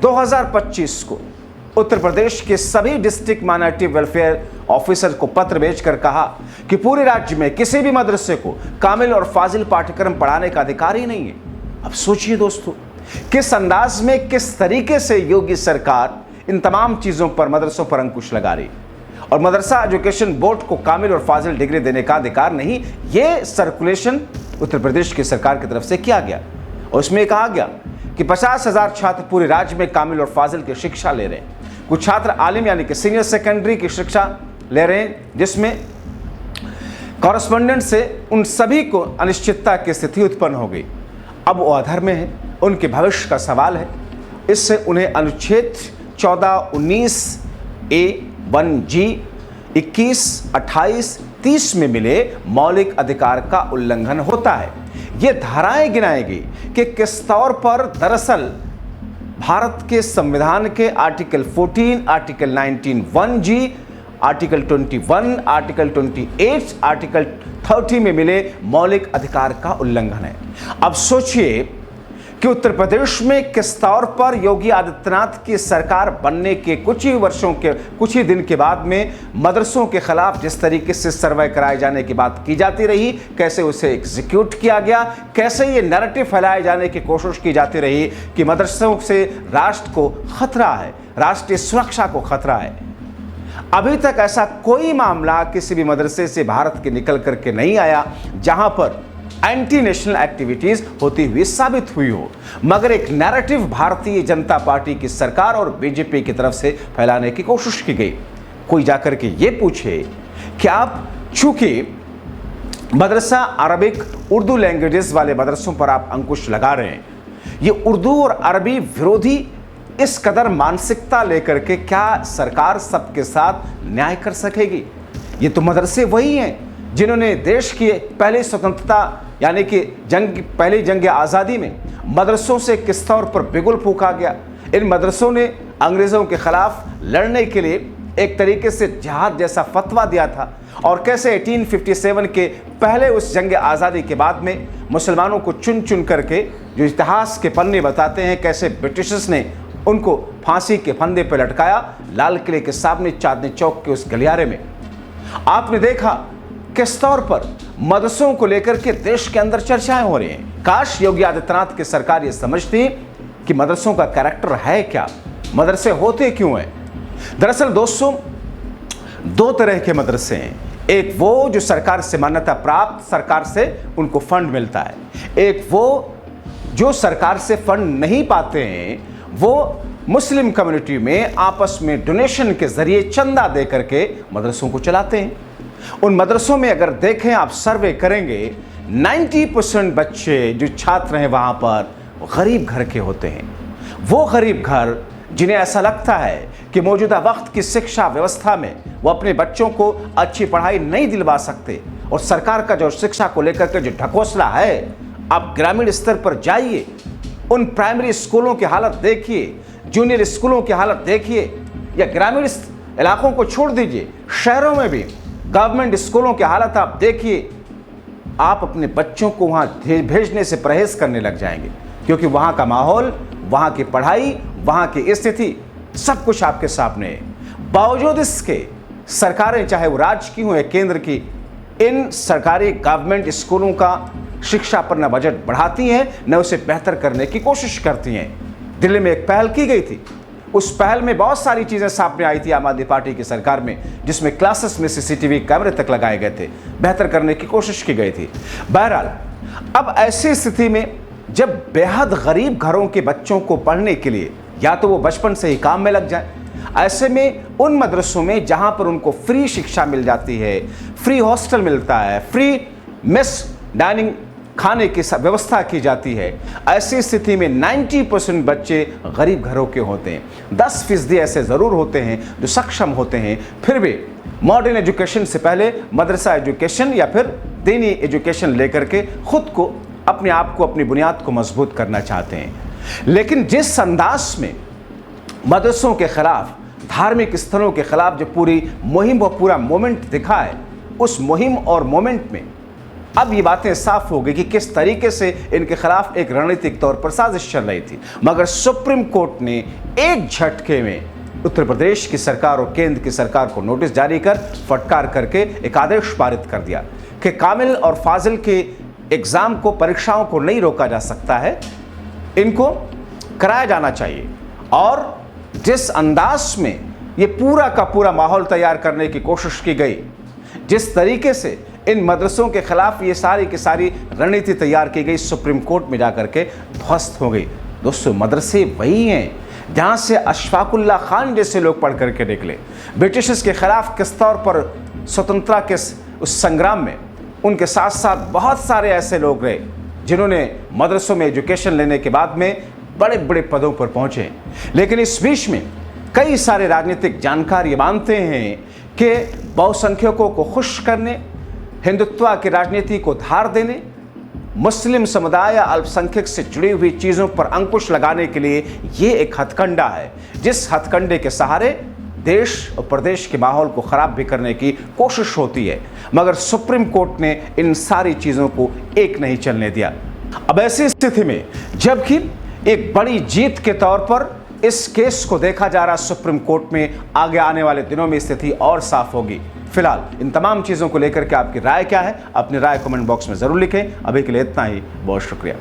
2025 को उत्तर प्रदेश के सभी डिस्ट्रिक्ट माइनॉरिटी वेलफेयर ऑफिसर को पत्र भेजकर कहा कि पूरे राज्य में किसी भी मदरसे को कामिल और फाजिल पाठ्यक्रम पढ़ाने का अधिकार ही नहीं है। अब सोचिए दोस्तों, किस अंदाज में, किस तरीके से योगी सरकार इन तमाम चीजों पर, मदरसों पर अंकुश लगा रही। और मदरसा एजुकेशन बोर्ड को कामिल और फाजिल डिग्री देने का अधिकार नहीं, यह सर्कुलेशन उत्तर प्रदेश की सरकार की तरफ से किया गया। और उसमें कहा गया कि 50,000 छात्र पूरे राज्य में कामिल और फाजिल की शिक्षा ले रहे हैं। कुछ छात्र आलिम यानी कि सीनियर सेकेंडरी की शिक्षा ले रहे हैं, जिसमें कॉरेस्पॉन्डेंट से उन सभी को अनिश्चितता की स्थिति उत्पन्न हो गई। अब वो अधर में है, उनके भविष्य का सवाल है। इससे उन्हें अनुच्छेद 14, 19 ए, 1G, 21, 28, 30 में मिले मौलिक अधिकार का उल्लंघन होता है। ये धाराएं गिनाएगी कि किस तौर पर दरअसल भारत के संविधान के article 14, article 19, 1G, article 21, article 28, article 30 में मिले मौलिक अधिकार का उल्लंघन है। अब सोचिए कि उत्तर प्रदेश में किस तौर पर योगी आदित्यनाथ की सरकार बनने के कुछ ही दिन के बाद में मदरसों के खिलाफ जिस तरीके से सर्वे कराए जाने की बात की जाती रही, कैसे उसे एग्जीक्यूट किया गया, कैसे ये नैरेटिव फैलाए जाने की कोशिश की जाती रही कि मदरसों से राष्ट्र को खतरा है, राष्ट्रीय सुरक्षा को खतरा है। अभी तक ऐसा कोई मामला किसी भी मदरसे से भारत के निकल करके नहीं आया जहां पर एंटी नेशनल एक्टिविटीज होती हुई साबित हुई हो, मगर एक नैरेटिव भारतीय जनता पार्टी की सरकार और बीजेपी की तरफ से फैलाने की कोशिश की गई। कोई जाकर के ये पूछे कि आप चूंकि मदरसा अरबिक उर्दू लैंग्वेजेस वाले मदरसों पर आप अंकुश लगा रहे हैं, ये उर्दू और अरबी विरोधी इस कदर मानसिकता लेकर के क्या सरकार सबके साथ न्याय कर सकेगी? ये तो मदरसे वही हैं जिन्होंने देश की पहली स्वतंत्रता यानी कि पहली जंग आज़ादी में मदरसों से किस तौर पर बिगुल फूंका गया। इन मदरसों ने अंग्रेज़ों के खिलाफ लड़ने के लिए एक तरीके से जिहाद जैसा फतवा दिया था, और कैसे 1857 के पहले उस जंग आज़ादी के बाद में मुसलमानों को चुन चुन करके, जो इतिहास के पन्ने बताते हैं, कैसे ब्रिटिशर्स ने उनको फांसी के फंदे पर लटकाया लाल किले के सामने चांदनी चौक के उस गलियारे में। आपने देखा किस तौर पर मदरसों को लेकर के देश के अंदर चर्चाएं हो रही हैं। काश योगी आदित्यनाथ की सरकार ये समझती कि मदरसों का कैरेक्टर है क्या, मदरसे होते क्यों हैं। दरअसल दोस्तों, दो तरह के मदरसे हैं। एक वो जो सरकार से मान्यता प्राप्त, सरकार से उनको फंड मिलता है। एक वो जो सरकार से फंड नहीं पाते हैं, वो मुस्लिम कम्युनिटी में आपस में डोनेशन के जरिए चंदा दे करके मदरसों को चलाते हैं। उन मदरसों में अगर देखें, आप सर्वे करेंगे, 90% बच्चे जो छात्र हैं वहाँ पर गरीब घर के होते हैं। वो गरीब घर जिन्हें ऐसा लगता है कि मौजूदा वक्त की शिक्षा व्यवस्था में वो अपने बच्चों को अच्छी पढ़ाई नहीं दिलवा सकते, और सरकार का जो शिक्षा को लेकर के जो ढकोसला है, आप ग्रामीण स्तर पर जाइए, उन प्राइमरी स्कूलों की हालत देखिए, जूनियर स्कूलों की हालत देखिए, या ग्रामीण इलाकों को छोड़ दीजिए, शहरों में भी गवर्नमेंट स्कूलों की हालत आप देखिए। आप अपने बच्चों को वहाँ भेजने से परहेज करने लग जाएंगे, क्योंकि वहाँ का माहौल, वहाँ की पढ़ाई, वहाँ की स्थिति सब कुछ आपके सामने है। बावजूद इसके सरकारें, चाहे वो राज्य की हो या केंद्र की, इन सरकारी गवर्नमेंट स्कूलों का शिक्षा पर न बजट बढ़ाती हैं, न उसे बेहतर करने की कोशिश करती हैं। दिल्ली में एक पहल की गई थी, उस पहल में बहुत सारी चीज़ें सामने आई थी आम आदमी पार्टी की सरकार में, जिसमें क्लासेस में सीसीटीवी कैमरे तक लगाए गए थे, बेहतर करने की कोशिश की गई थी। बहरहाल, अब ऐसी स्थिति में जब बेहद गरीब घरों के बच्चों को पढ़ने के लिए या तो वो बचपन से ही काम में लग जाए, ऐसे में उन मदरसों में जहाँ पर उनको फ्री शिक्षा मिल जाती है, फ्री हॉस्टल मिलता है, फ्री मेस डाइनिंग खाने की व्यवस्था की जाती है, ऐसी स्थिति में 90% बच्चे गरीब घरों के होते हैं। 10% ऐसे ज़रूर होते हैं जो सक्षम होते हैं, फिर भी मॉडर्न एजुकेशन से पहले मदरसा एजुकेशन या फिर दीनी एजुकेशन लेकर के खुद को, अपने आप को, अपनी बुनियाद को मजबूत करना चाहते हैं। लेकिन जिस अंदाज में मदरसों के खिलाफ, धार्मिक स्थलों के खिलाफ जो पूरी मुहिम व पूरा मोमेंट दिखा है, उस मुहिम और मोमेंट में अब ये बातें साफ हो गई कि किस तरीके से इनके खिलाफ एक रणनीतिक तौर पर साजिश चल रही थी। मगर सुप्रीम कोर्ट ने एक झटके में उत्तर प्रदेश की सरकार और केंद्र की सरकार को नोटिस जारी कर फटकार करके एक आदेश पारित कर दिया कि कामिल और फाजिल के एग्जाम को, परीक्षाओं को नहीं रोका जा सकता है, इनको कराया जाना चाहिए। और जिस अंदाज में ये पूरा का पूरा माहौल तैयार करने की कोशिश की गई, जिस तरीके से इन मदरसों के खिलाफ ये सारी की सारी रणनीति तैयार की गई, सुप्रीम कोर्ट में जाकर के ध्वस्त हो गई। दोस्तों, मदरसे वही हैं जहाँ से अशफाकुल्ला खान जैसे लोग पढ़ करके निकले। ब्रिटिशर्स के खिलाफ किस तौर पर स्वतंत्रता के उस संग्राम में उनके साथ साथ बहुत सारे ऐसे लोग रहे जिन्होंने मदरसों में एजुकेशन लेने के बाद में बड़े बड़े पदों पर पहुंचे। लेकिन इस बीच में कई सारे राजनीतिक जानकार ये मानते हैं कि बहुसंख्यकों को खुश करने, हिंदुत्व की राजनीति को धार देने, मुस्लिम समुदाय या अल्पसंख्यक से जुड़ी हुई चीज़ों पर अंकुश लगाने के लिए ये एक हथकंडा है, जिस हथकंडे के सहारे देश और प्रदेश के माहौल को ख़राब भी करने की कोशिश होती है। मगर सुप्रीम कोर्ट ने इन सारी चीज़ों को एक नहीं चलने दिया। अब ऐसी स्थिति में जबकि एक बड़ी जीत के तौर पर इस केस को देखा जा रहा सुप्रीम कोर्ट में, आगे आने वाले दिनों में स्थिति और साफ होगी। फिलहाल इन तमाम चीज़ों को लेकर के आपकी राय क्या है? अपनी राय कमेंट बॉक्स में ज़रूर लिखें। अभी के लिए इतना ही, बहुत शुक्रिया।